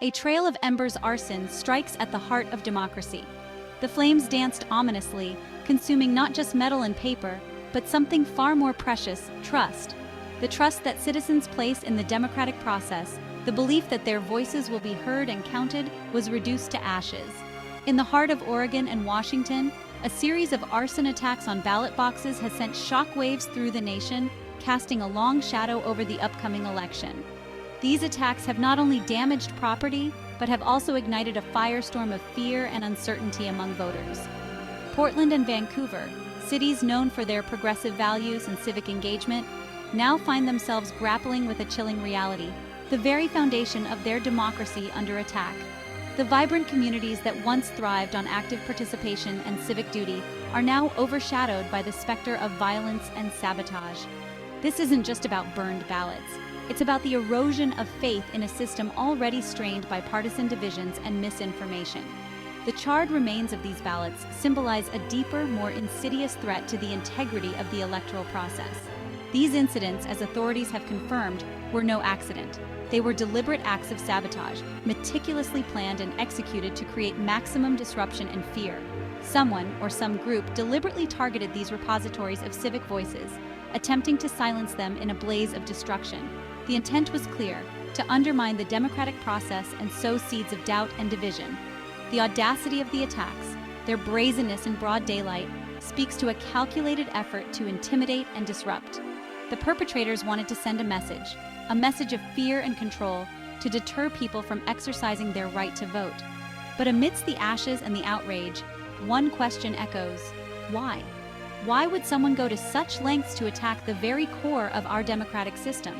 A trail of embers arson strikes at the heart of democracy. The flames danced ominously, consuming not just metal and paper, but something far more precious, trust. The trust that citizens place in the democratic process, the belief that their voices will be heard and counted, was reduced to ashes. In the heart of Oregon and Washington, a series of arson attacks on ballot boxes has sent shockwaves through the nation, casting a long shadow over the upcoming election. These attacks have not only damaged property, but have also ignited a firestorm of fear and uncertainty among voters. Portland and Vancouver, cities known for their progressive values and civic engagement, now find themselves grappling with a chilling reality, the very foundation of their democracy under attack. The vibrant communities that once thrived on active participation and civic duty are now overshadowed by the specter of violence and sabotage. This isn't just about burned ballots. It's about the erosion of faith in a system already strained by partisan divisions and misinformation. The charred remains of these ballots symbolize a deeper, more insidious threat to the integrity of the electoral process. These incidents, as authorities have confirmed, were no accident. They were deliberate acts of sabotage, meticulously planned and executed to create maximum disruption and fear. Someone, or some group, deliberately targeted these repositories of civic voices, attempting to silence them in a blaze of destruction. The intent was clear: to undermine the democratic process and sow seeds of doubt and division. The audacity of the attacks, their brazenness in broad daylight, speaks to a calculated effort to intimidate and disrupt. The perpetrators wanted to send a message of fear and control, to deter people from exercising their right to vote. But amidst the ashes and the outrage, one question echoes: why? Why would someone go to such lengths to attack the very core of our democratic system?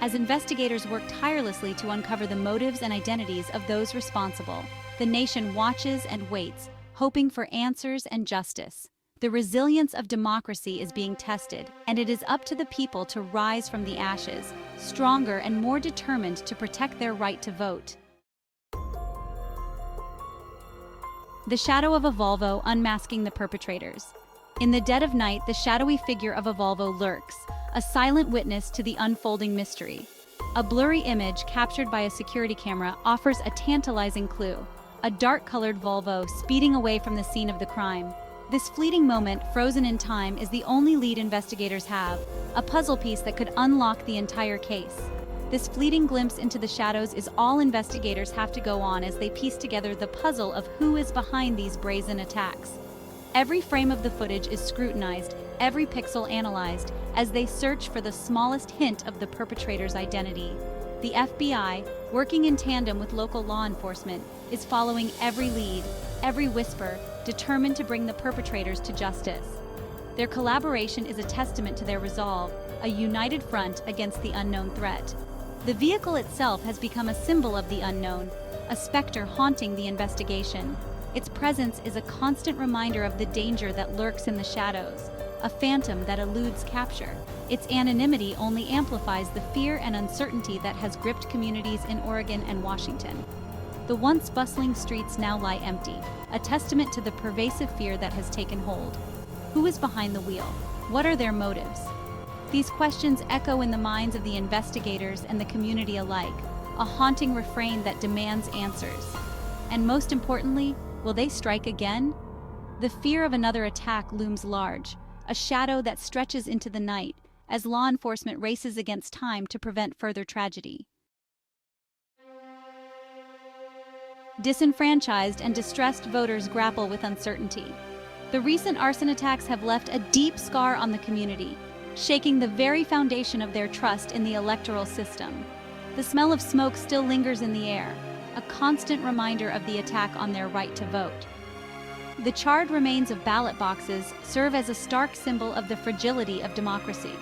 As investigators work tirelessly to uncover the motives and identities of those responsible, the nation watches and waits, hoping for answers and justice. The resilience of democracy is being tested, and it is up to the people to rise from the ashes, stronger and more determined to protect their right to vote. The shadow of a Volvo unmasking the perpetrators. In the dead of night, the shadowy figure of a Volvo lurks, a silent witness to the unfolding mystery. A blurry image captured by a security camera offers a tantalizing clue: a dark-colored Volvo speeding away from the scene of the crime. This fleeting moment, frozen in time, is the only lead investigators have, a puzzle piece that could unlock the entire case. This fleeting glimpse into the shadows is all investigators have to go on as they piece together the puzzle of who is behind these brazen attacks. Every frame of the footage is scrutinized, every pixel analyzed, as they search for the smallest hint of the perpetrator's identity. The FBI, working in tandem with local law enforcement, is following every lead, every whisper, determined to bring the perpetrators to justice. Their collaboration is a testament to their resolve, a united front against the unknown threat. The vehicle itself has become a symbol of the unknown, a specter haunting the investigation. Its presence is a constant reminder of the danger that lurks in the shadows, a phantom that eludes capture. Its anonymity only amplifies the fear and uncertainty that has gripped communities in Oregon and Washington. The once bustling streets now lie empty, a testament to the pervasive fear that has taken hold. Who is behind the wheel? What are their motives? These questions echo in the minds of the investigators and the community alike, a haunting refrain that demands answers. And most importantly, will they strike again? The fear of another attack looms large, a shadow that stretches into the night as law enforcement races against time to prevent further tragedy. Disenfranchised and distressed voters grapple with uncertainty. The recent arson attacks have left a deep scar on the community, shaking the very foundation of their trust in the electoral system. The smell of smoke still lingers in the air, a constant reminder of the attack on their right to vote. The charred remains of ballot boxes serve as a stark symbol of the fragility of democracy.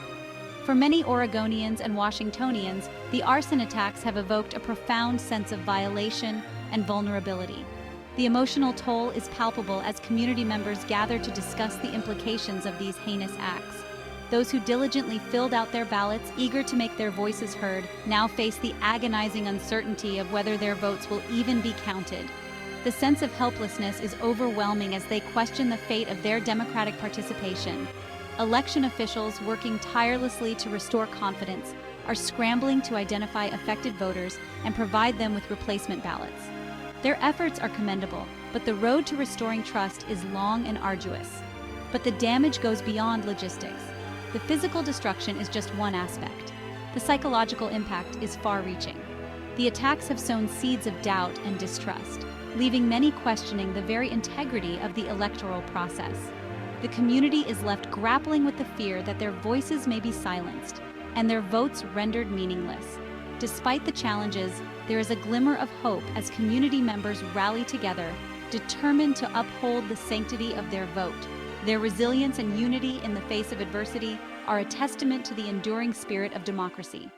For many Oregonians and Washingtonians, the arson attacks have evoked a profound sense of violation and vulnerability. The emotional toll is palpable as community members gather to discuss the implications of these heinous acts. Those who diligently filled out their ballots, eager to make their voices heard, now face the agonizing uncertainty of whether their votes will even be counted. The sense of helplessness is overwhelming as they question the fate of their democratic participation. Election officials, working tirelessly to restore confidence, are scrambling to identify affected voters and provide them with replacement ballots. Their efforts are commendable, but the road to restoring trust is long and arduous. But the damage goes beyond logistics. The physical destruction is just one aspect. The psychological impact is far-reaching. The attacks have sown seeds of doubt and distrust, leaving many questioning the very integrity of the electoral process. The community is left grappling with the fear that their voices may be silenced and their votes rendered meaningless. Despite the challenges, there is a glimmer of hope as community members rally together, determined to uphold the sanctity of their vote. Their resilience and unity in the face of adversity are a testament to the enduring spirit of democracy.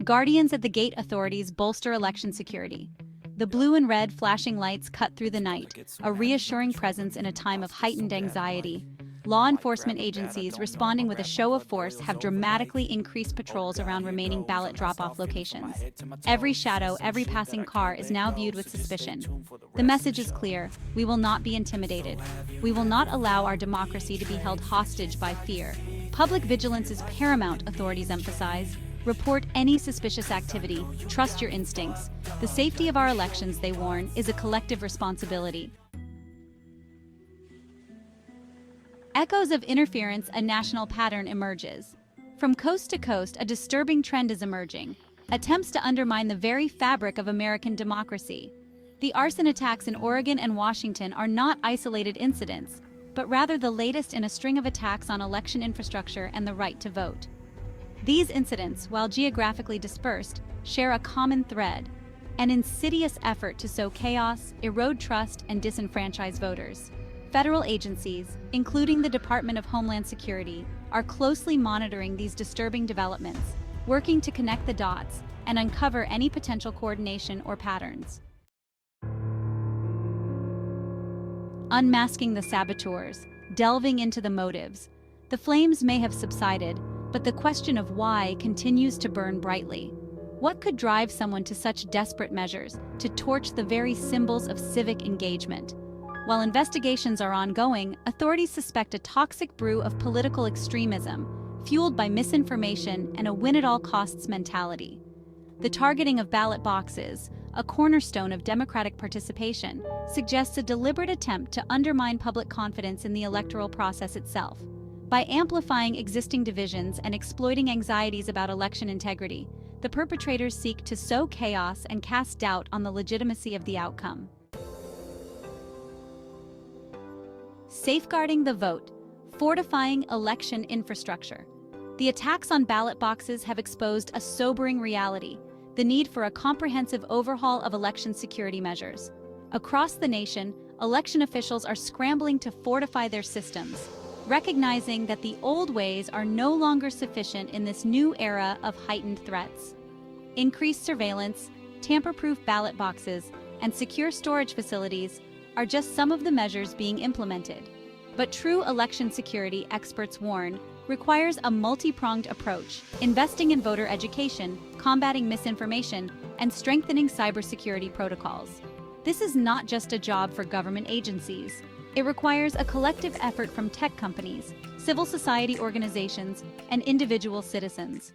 Guardians at the gate authorities bolster election security. The blue and red flashing lights cut through the night, a reassuring presence in a time of heightened anxiety. Law enforcement agencies responding with a show of force have dramatically increased patrols around remaining ballot drop-off locations. Every shadow, every passing car is now viewed with suspicion. The message is clear: we will not be intimidated. We will not allow our democracy to be held hostage by fear. Public vigilance is paramount, authorities emphasize. Report any suspicious activity, trust your instincts. The safety of our elections, they warn, is a collective responsibility. Echoes of interference, a national pattern emerges. From coast to coast, a disturbing trend is emerging. Attempts to undermine the very fabric of American democracy. The arson attacks in Oregon and Washington are not isolated incidents, but rather the latest in a string of attacks on election infrastructure and the right to vote. These incidents, while geographically dispersed, share a common thread: an insidious effort to sow chaos, erode trust, and disenfranchise voters. Federal agencies, including the Department of Homeland Security, are closely monitoring these disturbing developments, working to connect the dots and uncover any potential coordination or patterns. Unmasking the saboteurs, delving into the motives. The flames may have subsided, but the question of why continues to burn brightly. What could drive someone to such desperate measures to torch the very symbols of civic engagement? While investigations are ongoing, authorities suspect a toxic brew of political extremism, fueled by misinformation and a win-at-all-costs mentality. The targeting of ballot boxes, a cornerstone of democratic participation, suggests a deliberate attempt to undermine public confidence in the electoral process itself. By amplifying existing divisions and exploiting anxieties about election integrity, the perpetrators seek to sow chaos and cast doubt on the legitimacy of the outcome. Safeguarding the vote, fortifying election infrastructure. The attacks on ballot boxes have exposed a sobering reality: the need for a comprehensive overhaul of election security measures. Across the nation, election officials are scrambling to fortify their systems, recognizing that the old ways are no longer sufficient in this new era of heightened threats. Increased surveillance, tamper-proof ballot boxes, and secure storage facilities are just some of the measures being implemented. But true election security, experts warn, requires a multi-pronged approach, investing in voter education, combating misinformation, and strengthening cybersecurity protocols. This is not just a job for government agencies. It requires a collective effort from tech companies, civil society organizations, and individual citizens.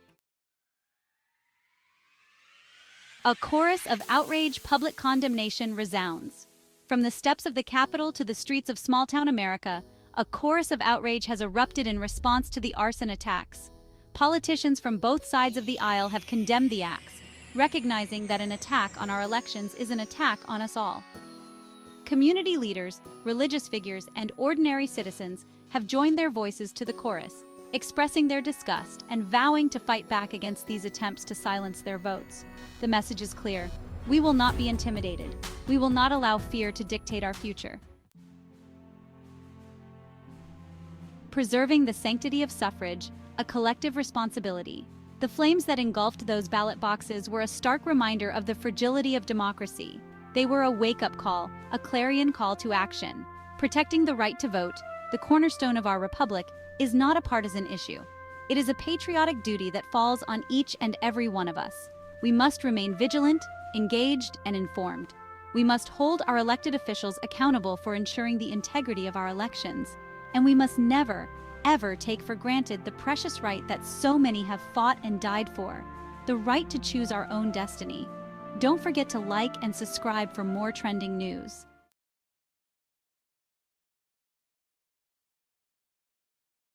A chorus of outrage, public condemnation resounds. From the steps of the Capitol to the streets of small-town America, a chorus of outrage has erupted in response to the arson attacks. Politicians from both sides of the aisle have condemned the acts, recognizing that an attack on our elections is an attack on us all. Community leaders, religious figures, and ordinary citizens have joined their voices to the chorus, expressing their disgust and vowing to fight back against these attempts to silence their votes. The message is clear: we will not be intimidated. We will not allow fear to dictate our future. Preserving the sanctity of suffrage, a collective responsibility. The flames that engulfed those ballot boxes were a stark reminder of the fragility of democracy. They were a wake-up call, a clarion call to action. Protecting the right to vote, the cornerstone of our republic, is not a partisan issue. It is a patriotic duty that falls on each and every one of us. We must remain vigilant, engaged, and informed. We must hold our elected officials accountable for ensuring the integrity of our elections. And we must never, ever take for granted the precious right that so many have fought and died for, the right to choose our own destiny. Don't forget to like and subscribe for more trending news.